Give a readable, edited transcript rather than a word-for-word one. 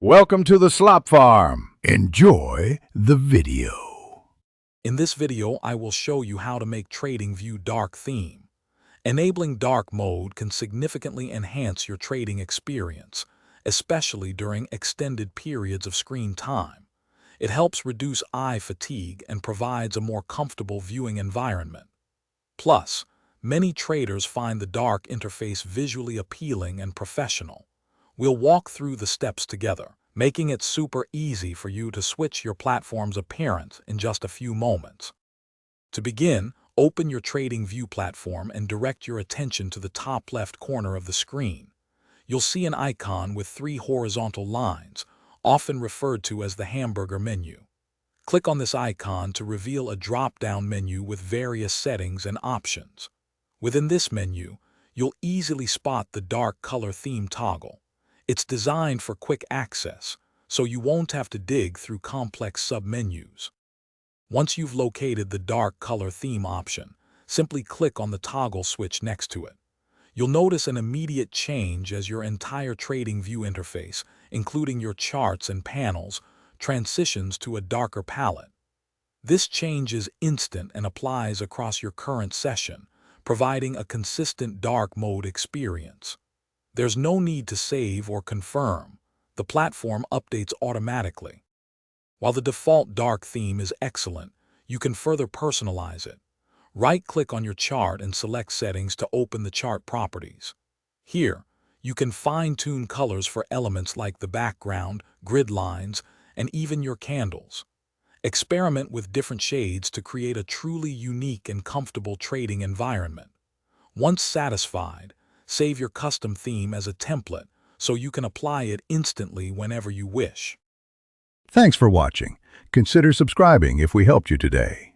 Welcome to the Slop Farm. Enjoy the video. In this video, I will show you how to make TradingView dark theme. Enabling dark mode can significantly enhance your trading experience, especially during extended periods of screen time. It helps reduce eye fatigue and provides a more comfortable viewing environment. Plus, many traders find the dark interface visually appealing and professional. We'll walk through the steps together, making it super easy for you to switch your platform's appearance in just a few moments. To begin, open your TradingView platform and direct your attention to the top left corner of the screen. You'll see an icon with 3 horizontal lines, often referred to as the hamburger menu. Click on this icon to reveal a drop-down menu with various settings and options. Within this menu, you'll easily spot the dark color theme toggle. It's designed for quick access, so you won't have to dig through complex sub-menus. Once you've located the dark color theme option, simply click on the toggle switch next to it. You'll notice an immediate change as your entire TradingView interface, including your charts and panels, transitions to a darker palette. This change is instant and applies across your current session, providing a consistent dark mode experience. There's no need to save or confirm. The platform updates automatically. While the default dark theme is excellent, you can further personalize it. Right-click on your chart and select Settings to open the chart properties. Here, you can fine-tune colors for elements like the background, grid lines, and even your candles. Experiment with different shades to create a truly unique and comfortable trading environment. Once satisfied, save your custom theme as a template so you can apply it instantly whenever you wish. Thanks for watching. Consider subscribing if we helped you today.